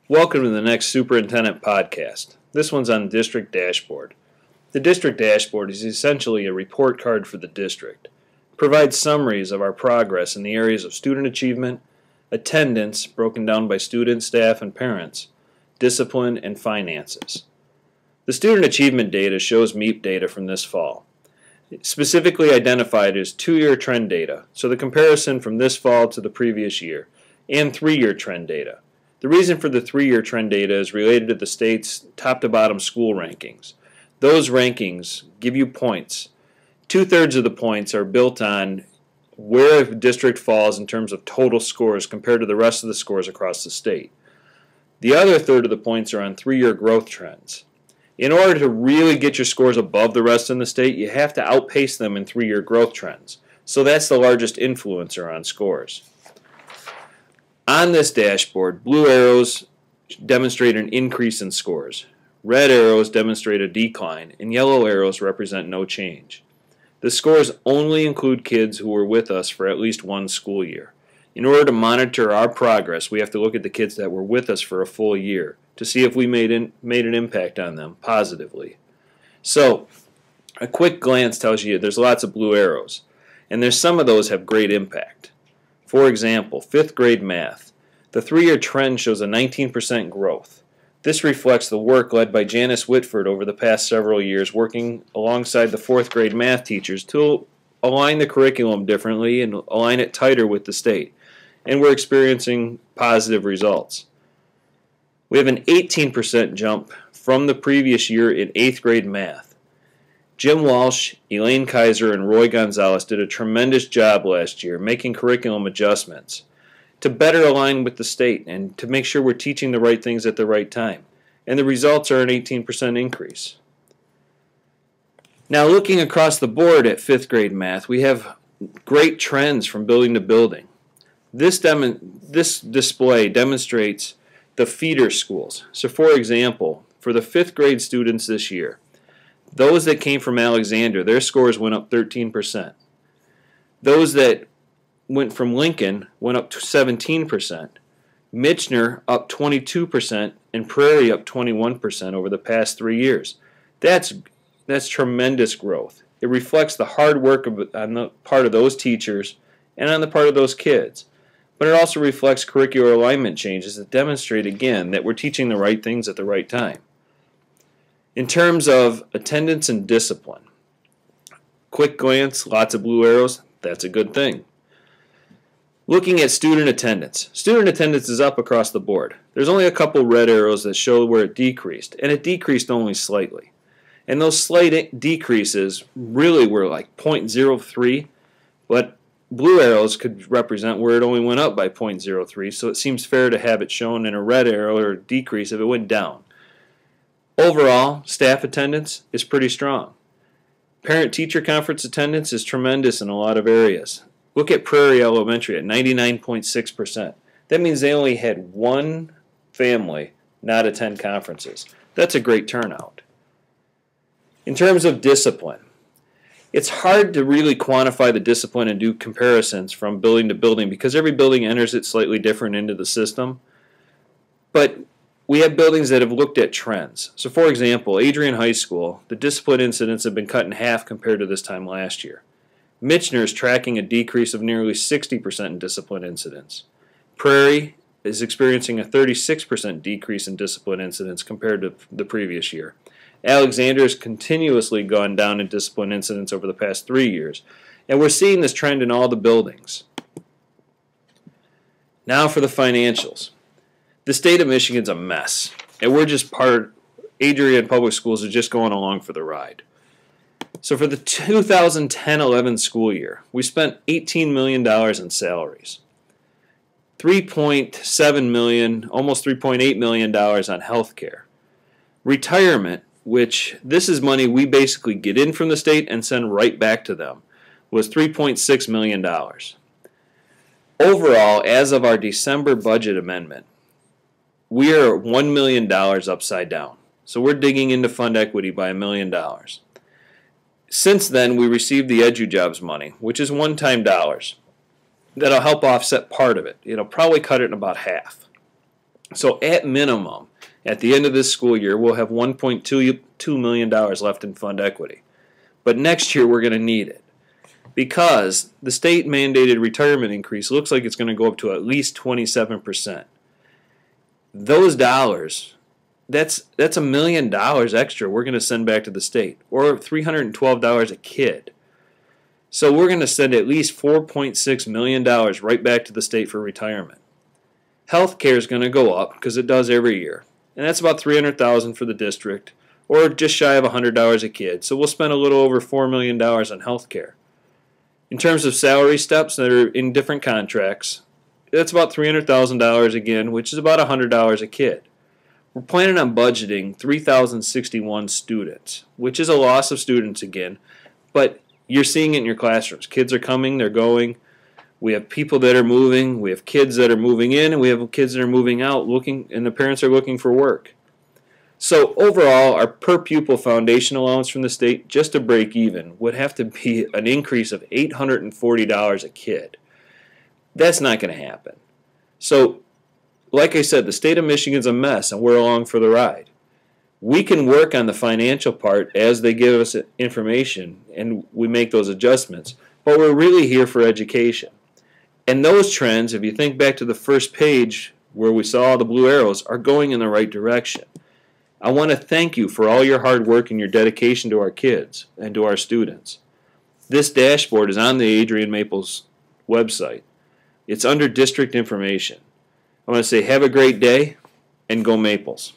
Welcome to the next Superintendent Podcast. This one's on District Dashboard. The District Dashboard is essentially a report card for the district. It provides summaries of our progress in the areas of student achievement, attendance, broken down by students, staff, and parents, discipline, and finances. The student achievement data shows MEP data from this fall. Specifically identified as 2-year trend data, so the comparison from this fall to the previous year, and 3-year trend data. The reason for the 3-year trend data is related to the state's top-to-bottom school rankings. Those rankings give you points. 2/3 of the points are built on where a district falls in terms of total scores compared to the rest of the scores across the state. The other third of the points are on 3-year growth trends. In order to really get your scores above the rest in the state, you have to outpace them in 3-year growth trends. So that's the largest influencer on scores. On this dashboard, blue arrows demonstrate an increase in scores. Red arrows demonstrate a decline, and yellow arrows represent no change. The scores only include kids who were with us for at least one school year. In order to monitor our progress, we have to look at the kids that were with us for a full year to see if we made an impact on them positively. So, a quick glance tells you there's lots of blue arrows, and there's some of those have great impact. For example, 5th grade math. The 3-year trend shows a 19% growth. This reflects the work led by Janice Whitford over the past several years, working alongside the 4th grade math teachers to align the curriculum differently and align it tighter with the state. And we're experiencing positive results. We have an 18% jump from the previous year in 8th grade math. Jim Walsh, Elaine Kaiser, and Roy Gonzalez did a tremendous job last year making curriculum adjustments to better align with the state and to make sure we're teaching the right things at the right time. And the results are an 18% increase. Now looking across the board at 5th grade math, we have great trends from building to building. This display demonstrates the feeder schools. So for example, for the 5th grade students this year, those that came from Alexander, their scores went up 13%. Those that went from Lincoln went up to 17%. Michener up 22%, and Prairie up 21% over the past 3 years. That's tremendous growth. It reflects the hard work on the part of those teachers and on the part of those kids. But it also reflects curricular alignment changes that demonstrate again that we're teaching the right things at the right time. In terms of attendance and discipline, quick glance, lots of blue arrows, that's a good thing. Looking at student attendance is up across the board. There's only a couple red arrows that show where it decreased, and it decreased only slightly. And those slight decreases really were like 0.03, but blue arrows could represent where it only went up by 0.03, so it seems fair to have it shown in a red arrow or decrease if it went down. Overall, staff attendance is pretty strong. Parent-teacher conference attendance is tremendous in a lot of areas. Look at Prairie Elementary at 99.6%. That means they only had one family not attend conferences. That's a great turnout. In terms of discipline, it's hard to really quantify the discipline and do comparisons from building to building because every building enters it slightly different into the system. But we have buildings that have looked at trends. So for example, Adrian High School, the discipline incidents have been cut in half compared to this time last year. Michener is tracking a decrease of nearly 60% in discipline incidents. Prairie is experiencing a 36% decrease in discipline incidents compared to the previous year. Alexander has continuously gone down in discipline incidents over the past 3 years, and we're seeing this trend in all the buildings. Now for the financials. The state of Michigan's a mess, and we're just Adrian Public Schools is just going along for the ride. So for the 2010-11 school year, we spent $18 million in salaries, $3.7 million, almost $3.8 million on health care. Retirement, which this is money we basically get in from the state and send right back to them, was $3.6 million. Overall, as of our December budget amendment, we are $1 million upside down. So we're digging into fund equity by $1 million. Since then, we received the EduJobs money, which is one-time dollars. That'll help offset part of it. It'll probably cut it in about half. So at minimum, at the end of this school year, we'll have $1.22 million left in fund equity. But next year we're going to need it because the state mandated retirement increase looks like it's going to go up to at least 27%. Those dollars, that's $1 million extra we're going to send back to the state, or $312 a kid. So we're going to send at least $4.6 million right back to the state for retirement. Healthcare is going to go up because it does every year, and that's about $300,000 for the district, or just shy of $100 a kid. So we'll spend a little over $4 million on healthcare. In terms of salary steps that are in different contracts, that's about $300,000 again, which is about $100 a kid. We're planning on budgeting 3,061 students, which is a loss of students again, but you're seeing it in your classrooms. Kids are coming, they're going. We have people that are moving, we have kids that are moving in, and we have kids that are moving out, and the parents are looking for work. So overall, our per pupil foundation allowance from the state, just to break even, would have to be an increase of $840 a kid. That's not going to happen. So, like I said, the state of Michigan's a mess, and we're along for the ride. We can work on the financial part as they give us information, and we make those adjustments, but we're really here for education. And those trends, if you think back to the first page where we saw all the blue arrows, are going in the right direction. I want to thank you for all your hard work and your dedication to our kids and to our students. This dashboard is on the Adrian Maples website. It's under district information. I want to say have a great day and go Maples.